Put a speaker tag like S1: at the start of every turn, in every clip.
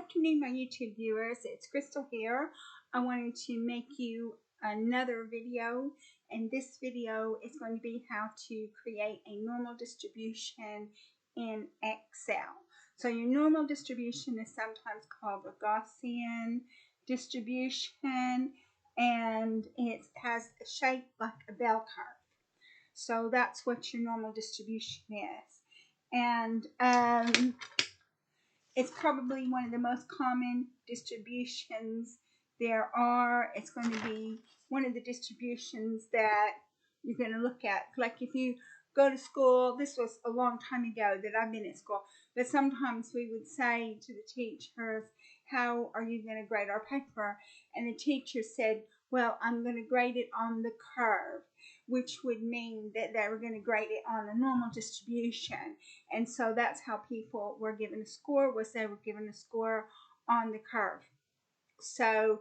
S1: afternoon, my YouTube viewers. It's Crystal here. I wanted to make you another video, and this video is going to be how to create a normal distribution in Excel. So your normal distribution is sometimes called a Gaussian distribution, and it has a shape like a bell curve. So that's what your normal distribution is. And it's probably one of the most common distributions there are. It's going to be one of the distributions that you're going to look at. Like if you go to school, this was a long time ago that I've been at school, but sometimes we would say to the teachers, how are you going to grade our paper? And the teacher said, well, I'm going to grade it on the curve, which would mean that they were going to grade it on a normal distribution. And so that's how people were given a score, was they were given a score on the curve. So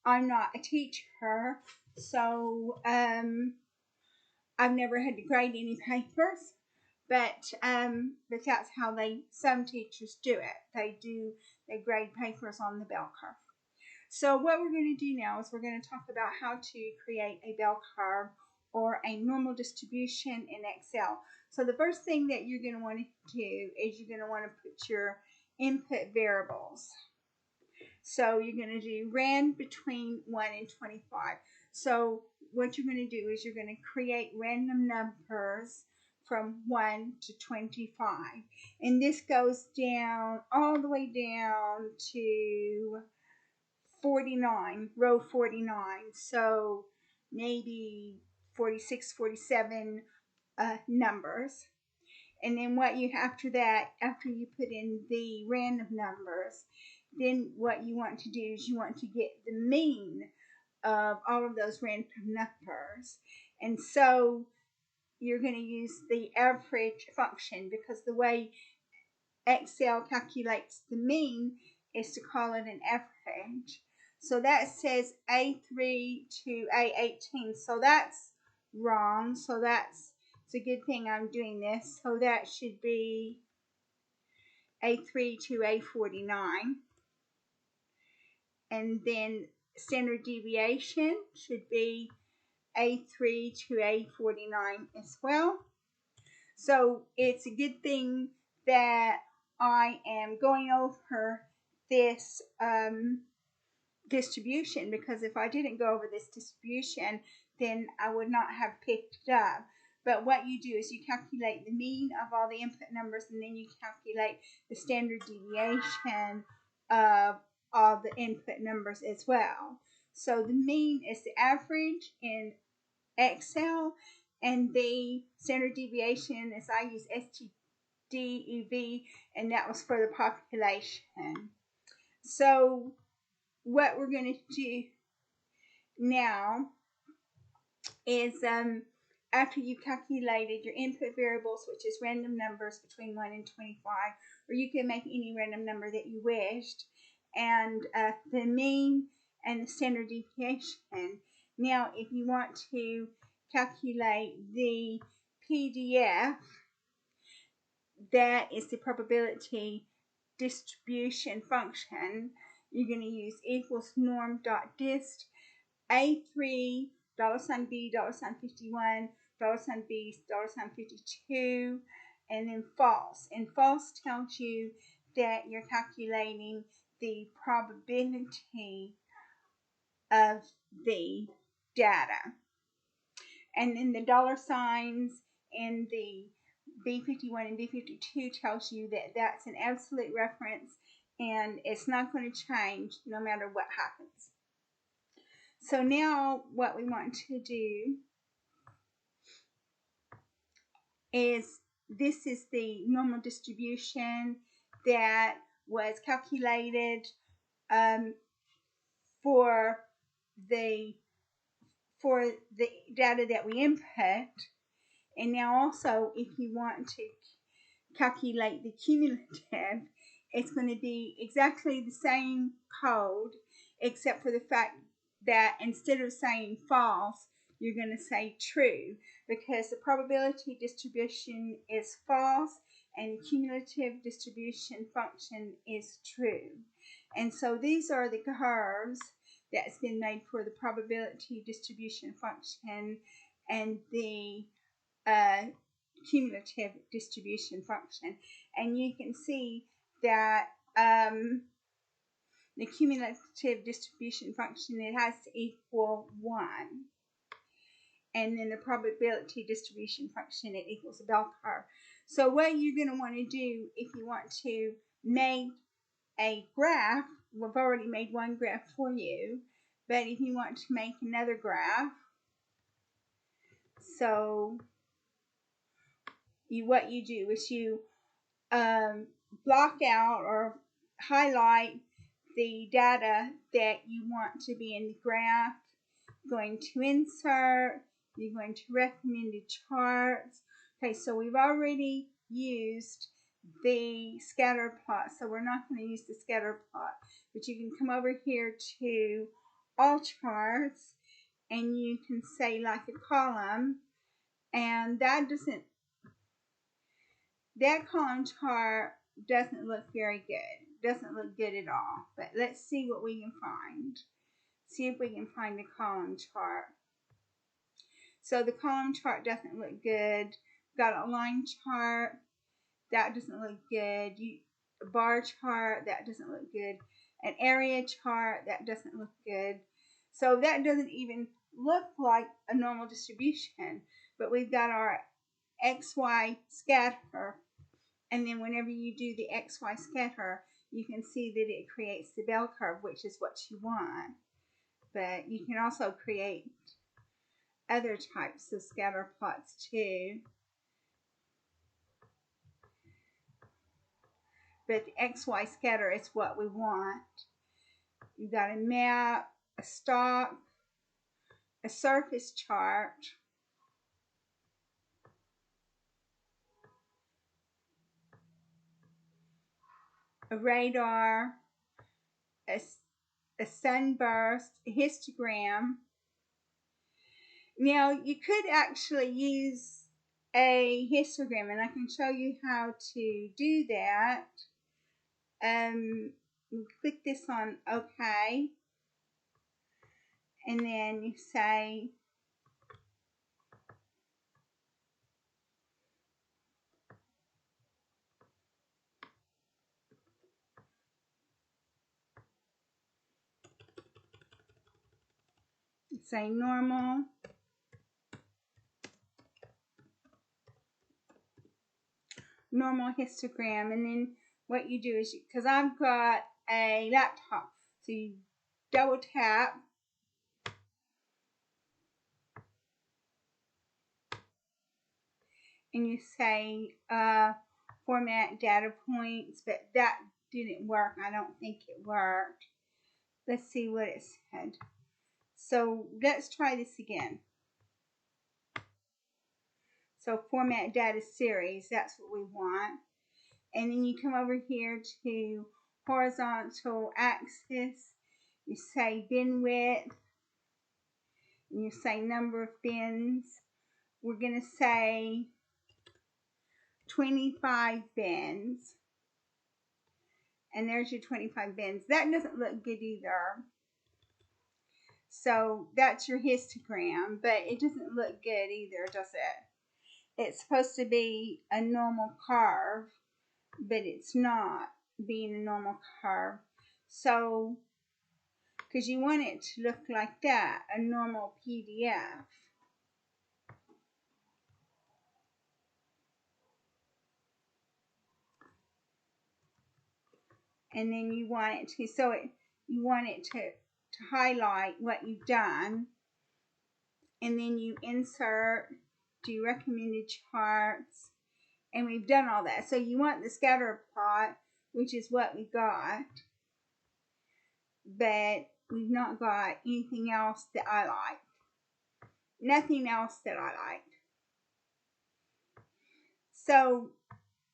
S1: I'm not a teacher, so I've never had to grade any papers, but that's how some teachers do it. They grade papers on the bell curve. So what we're going to do now is we're going to talk about how to create a bell curve or a normal distribution in Excel. So the first thing that you're going to want to do is you're going to want to put your input variables. So you're going to do rand between 1 and 25. So what you're going to do is you're going to create random numbers from 1 to 25. And this goes down all the way down to 49, row 49. So maybe 46, 47 numbers. And then what you, after you put in the random numbers, then what you want to do is you want to get the mean of all of those random numbers. And so you're going to use the average function, because the way Excel calculates the mean is to call it an average. So that says A3 to A18. So that's wrong. So it's a good thing I'm doing this. So that should be A3 to A49. And then standard deviation should be A3 to A49 as well. So it's a good thing that I am going over this distribution, because if I didn't go over this distribution, then I would not have picked it up. But what you do is you calculate the mean of all the input numbers, and then you calculate the standard deviation of all the input numbers as well. So the mean is the average in Excel, and the standard deviation is, I use STDEV, and that was for the population. So what we're going to do now is after you calculated your input variables, which is random numbers between 1 and 25, or you can make any random number that you wished, and the mean and the standard deviation. Now if you want to calculate the PDF, that is the probability distribution function, you're going to use equals norm.dist A3 $B $51 $B $52, and then false. And false tells you that you're calculating the probability of the data. And then the dollar signs in the B51 and B52 tells you that that's an absolute reference, and it's not going to change no matter what happens. So now what we want to do is, this is the normal distribution that was calculated for the data that we input. And now also, if you want to calculate the cumulative, it's going to be exactly the same code, except for the fact that instead of saying false, you're going to say true, because the probability distribution is false and the cumulative distribution function is true. And so these are the curves that's been made for the probability distribution function and the cumulative distribution function. And you can see that the cumulative distribution function, it has to equal 1. And then the probability distribution function, it equals a bell curve. So what you're going to want to do if you want to make a graph, we've already made one graph for you, but if you want to make another graph, so what you do is you block out or highlight the data that you want to be in the graph. You're going to insert, you're going to recommended charts. Okay, so we've already used the scatter plot, so we're not going to use the scatter plot, but you can come over here to all charts and you can say like a column, and that column chart doesn't look very good. Doesn't look good at all. But let's see what we can find. See if we can find a column chart. So the column chart doesn't look good. Got a line chart. That doesn't look good. A bar chart. That doesn't look good. An area chart. That doesn't look good. So that doesn't even look like a normal distribution. But we've got our XY scatter. And then whenever you do the XY scatter, you can see that it creates the bell curve, which is what you want. But you can also create other types of scatter plots too. But the XY scatter is what we want. You've got a map, a stock, a surface chart, a radar, a sunburst, a histogram. Now, you could actually use a histogram, and I can show you how to do that. You click this on OK, and then you say normal. Normal histogram, and then what you do is, because I've got a laptop, so you double tap and you say format data points, but that didn't work. I don't think it worked. Let's see what it said. So let's try this again. So format data series, that's what we want. And then you come over here to horizontal axis. You say bin width. And you say number of bins. We're going to say 25 bins. And there's your 25 bins. That doesn't look good either. So that's your histogram, but it doesn't look good either, does it? It's supposed to be a normal curve, but it's not being a normal curve. So, because you want it to look like that, a normal PDF. And then you want it to, you want it to highlight what you've done. And then you insert, do recommended charts. And we've done all that. So you want the scatter plot, which is what we got. But we've not got anything else that I like. Nothing else that I like. So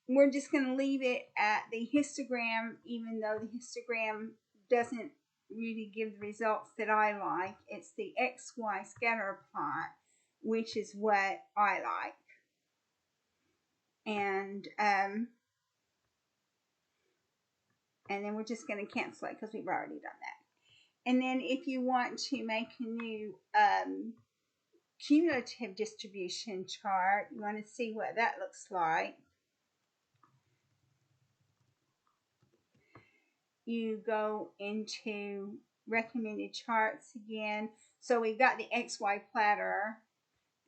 S1: we're just going to leave it at the histogram, even though the histogram doesn't really give the results that I like. It's the XY scatter plot, which is what I like. And And then we're just going to cancel it because we've already done that. And then if you want to make a new cumulative distribution chart, you want to see what that looks like, you go into recommended charts again. So we've got the XY platter,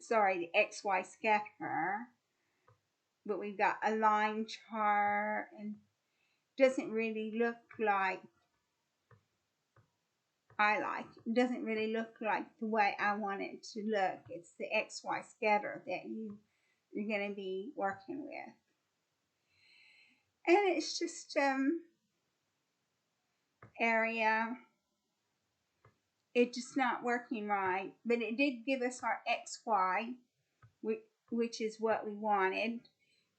S1: sorry, the XY scatter, but we've got a line chart, and doesn't really look like it doesn't really look like the way I want it to look. It's the XY scatter that you're going to be working with. And it's just area. It's just not working right, but it did give us our XY, which is what we wanted.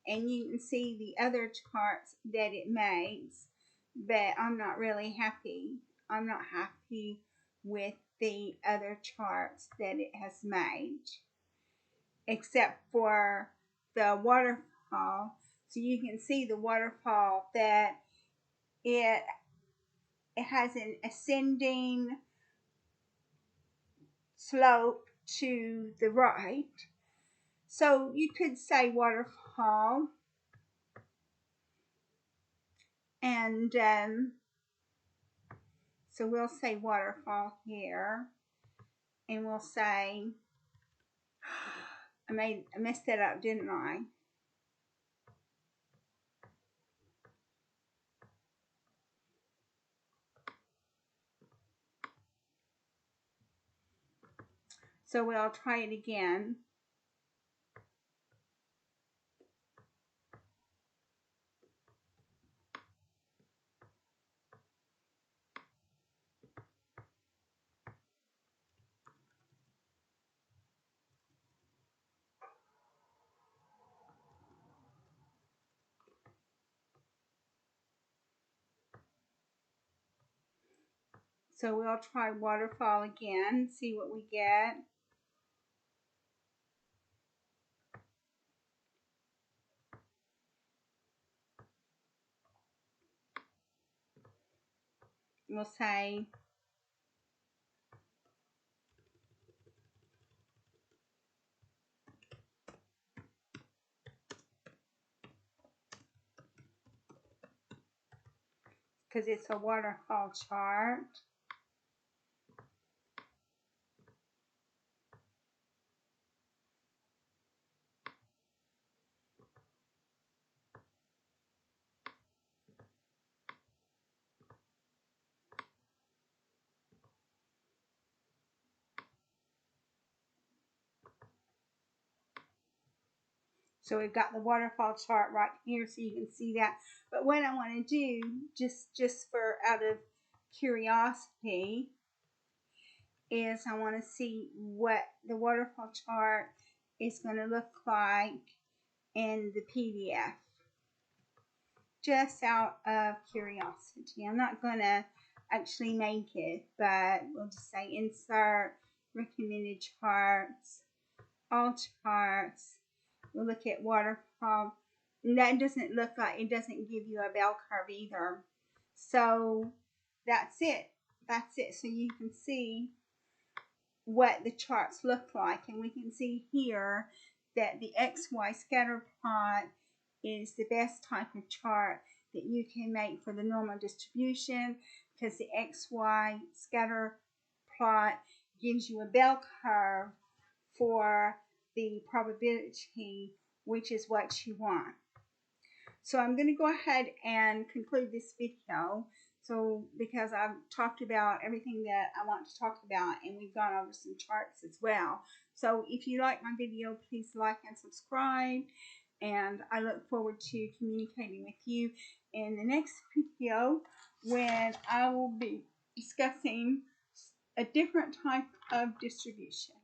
S1: And you can see the other charts that it makes, but I'm not really happy. I'm not happy with the other charts that it has made, except for the waterfall. So you can see the waterfall that it has an ascending slope to the right. So you could say waterfall, and so we'll say waterfall here, and we'll say, I messed that up, didn't I? So we'll try it again. So we'll try waterfall again, see what we get. We'll say because it's a waterfall chart. So we've got the waterfall chart right here, so you can see that. But what I want to do, just for out of curiosity, is I want to see what the waterfall chart is going to look like in the PDF. Just out of curiosity. I'm not going to actually make it, but we'll just say insert, recommended charts, all charts. We'll look at waterfall. And that doesn't look like, it doesn't give you a bell curve either. So that's it. That's it. So you can see what the charts look like. And we can see here that the XY scatter plot is the best type of chart that you can make for the normal distribution, because the XY scatter plot gives you a bell curve for the probability, which is what you want. So I'm going to go ahead and conclude this video. So because I've talked about everything that I want to talk about, and we've gone over some charts as well. So if you like my video, please like and subscribe. And I look forward to communicating with you in the next video, when I will be discussing a different type of distribution.